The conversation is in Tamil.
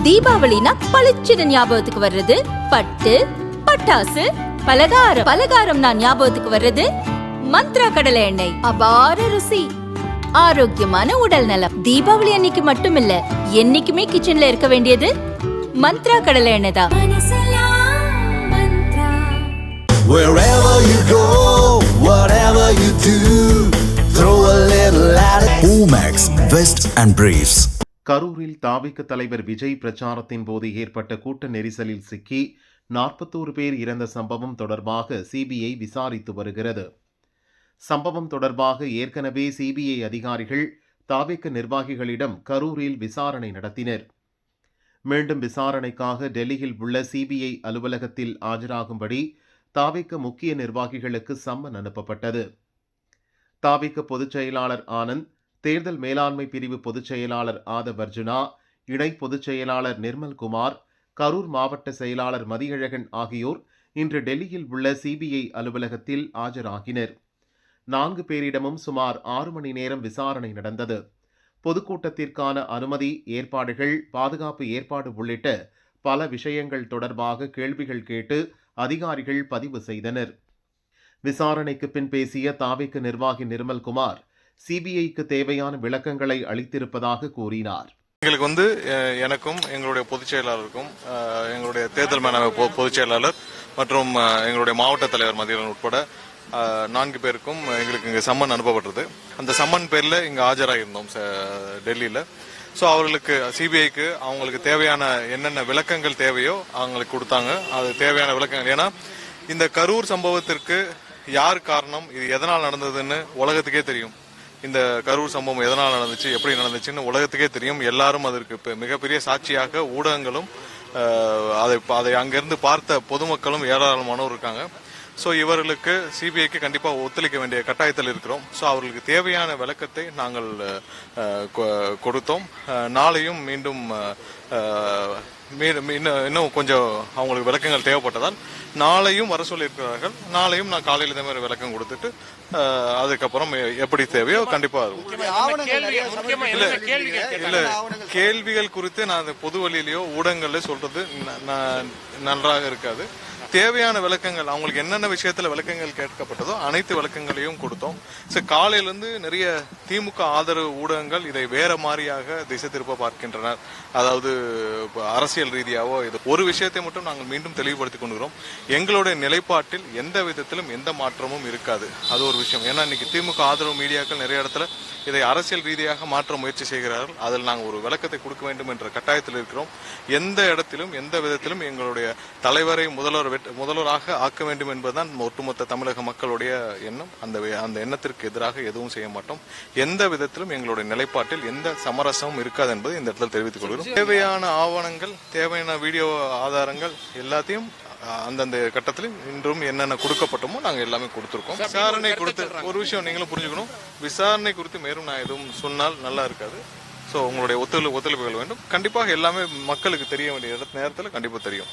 தீபாவளினா பளிச்சுன்னு ஞாபகத்துக்கு வர்றது பட்டு, பட்டாசு, பலகாரம். பலகாரம்னா ஞாபகத்துக்கு வர்றது மந்த்ரா கடலை எண்ணெய். அபார ருசி, ஆரோக்கியமான உடல் நலம். தீபாவளி அன்னைக்கு மட்டும் இல்ல, என்னைக்குமே கிச்சன்ல இருக்க வேண்டியது மந்த்ரா கடலை எண்ணெய் தான். Wherever you go, whatever you do, throw a little at it. Omax, Vest and Briefs. கரூரில் தாவிக தலைவர் விஜய் பிரச்சாரத்தின் போது ஏற்பட்ட கூட்ட நெரிசலில் சிக்கி 41 பேர் இறந்த சம்பவம் தொடர்பாக சிபிஐ விசாரித்து வருகிறது. சம்பவம் தொடர்பாக ஏற்கனவே சிபிஐ அதிகாரிகள் தாவிக நிர்வாகிகளிடம் கரூரில் விசாரணை நடத்தினர். மீண்டும் விசாரணைக்காக டெல்லியில் உள்ள சிபிஐ அலுவலகத்தில் ஆஜராகும்படி தாவிக முக்கிய நிர்வாகிகளுக்கு சம்மன் அனுப்பப்பட்டது. தாவிக பொதுச் செயலாளர் ஆனந்த், தேர்தல் மேலாண்மை பிரிவு பொதுச் செயலாளர் ஆதவ் அர்ஜுனா, இணை பொதுச் செயலாளர் நிர்மல்குமார், கரூர் மாவட்ட செயலாளர் மதியழகன் ஆகியோர் இன்று டெல்லியில் உள்ள சிபிஐ அலுவலகத்தில் ஆஜராகினர். 4 பேரிடமும் சுமார் 6 மணி நேரம் விசாரணை நடந்தது. பொதுக்கூட்டத்திற்கான அனுமதி, ஏற்பாடுகள், பாதுகாப்பு ஏற்பாடு உள்ளிட்ட பல விஷயங்கள் தொடர்பாக கேள்விகள் கேட்டு அதிகாரிகள் பதிவு செய்தனர். விசாரணைக்கு பின் பேசிய தாவிக நிர்வாகி நிர்மல்குமார் சிபிஐக்கு தேவையான விளக்கங்களை அளித்திருப்பதாக கூறினார். எங்களுக்கு எனக்கும் எங்களுடைய பொதுச் செயலாளருக்கும் எங்களுடைய தேர்தல் மேலாண்மை பொதுச் செயலாளர் மற்றும் எங்களுடைய மாவட்ட தலைவர் மதியன் உட்பட 4 பேருக்கும் எங்களுக்கு இங்கே சம்மன் அனுப்பப்பட்டது. அந்த சம்மன் பேரில் இங்கே ஆஜராகிருந்தோம் டெல்லியில். ஸோ அவர்களுக்கு சிபிஐக்கு அவங்களுக்கு தேவையான என்னென்ன விளக்கங்கள் தேவையோ அவங்களுக்கு கொடுத்தாங்க. அது தேவையான விளக்கங்கள். ஏன்னா இந்த கரூர் சம்பவத்திற்கு யார் காரணம், இது எதனால் நடந்ததுன்னு உலகத்துக்கே தெரியும். இந்த கரூர் சம்பவம் எதனால் நடந்துச்சு, எப்படி நடந்துச்சுன்னு உலகத்துக்கே தெரியும். எல்லாரும் அதற்கு மிகப்பெரிய சாட்சியாக ஊடகங்களும் அதை அங்கிருந்து பார்த்த பொதுமக்களும் ஏராளமானோர் இருக்காங்க. ஸோ இவர்களுக்கு சிபிஐக்கு கண்டிப்பாக ஒத்துழைக்க வேண்டிய கட்டாயத்தில் இருக்கிறோம். ஸோ அவர்களுக்கு தேவையான விளக்கத்தை நாங்கள் கொடுத்தோம். நாளையும் மீண்டும் இன்னும் கொஞ்சம் அவங்களுக்கு விளக்கங்கள் தேவைப்பட்டதால் நாளையும் வர சொல்லியிருக்கிறார்கள். நாளையும் நான் காலையில் இதே மாதிரி விளக்கம் கொடுத்துட்டு அதுக்கப்புறம் எப்படி தேவையோ கண்டிப்பா இல்ல கேள்விகள் குறித்து நான் பொது வழியிலயோ ஊடகங்கள்ல சொல்றது நன்றாக இருக்காது. தேவையான விளக்கங்கள் அவங்களுக்கு என்னென்ன விஷயத்துல விளக்கங்கள் கேட்கப்பட்டதோ அனைத்து விளக்கங்களையும் கொடுத்தோம். காலையிலிருந்து நிறைய திமுக ஆதரவு ஊடகங்கள் இதை வேற மாதிரியாக திசை திருப்ப பார்க்கின்றனர். அதாவது அரசியல் ரீதியாவோ இது ஒரு விஷயத்தை மட்டும் நாங்கள் மீண்டும் தெளிவுபடுத்திக் கொண்டுகிறோம். எங்களுடைய நிலைப்பாட்டில் எந்த விதத்திலும் எந்த மாற்றமும் இருக்காது. அது ஒரு விஷயம். ஏன்னா இன்னைக்கு திமுக ஆதரவு மீடியாக்கள் நிறைய இடத்துல இதை அரசியல் ரீதியாக மாற்ற முயற்சி செய்கிறார்கள். அதில் நாங்கள் ஒரு விளக்கத்தை கொடுக்க வேண்டும் என்ற கட்டாயத்தில் இருக்கிறோம். எந்த இடத்திலும் எந்த விதத்திலும் எங்களுடைய தலைவரை முதல்வராக ஆக்க வேண்டும் என்பதுதான் ஒட்டுமொத்த தமிழக மக்களுடைய எண்ணம். அந்த எண்ணத்திற்கு எதிராக எதுவும் செய்ய மாட்டோம். எந்த விதத்திலும் எங்களுடைய நிலைப்பாட்டில் எந்த சமரசமும் இருக்காது என்பதை இந்த இடத்துல தெரிவித்துக் கொள்கிறோம். தேவையான ஆவணங்கள், தேவையான வீடியோ ஆதாரங்கள் எல்லாத்தையும் அந்தந்த கட்டத்தில் இன்றும் என்னென்ன கொடுக்கப்பட்டோமோ நாங்கள் எல்லாமே கொடுத்துருக்கோம். விசாரணை கொடுத்து ஒரு விஷயம் நீங்களும் புரிஞ்சுக்கணும். விசாரணை குறித்து மேலும் நான் எதுவும் சொன்னால் நல்லா இருக்காது. ஸோ உங்களுடைய ஒத்துழைப்புகள் வேண்டும். கண்டிப்பாக எல்லாமே மக்களுக்கு தெரிய வேண்டிய நேரத்தில் கண்டிப்பாக தெரியும்.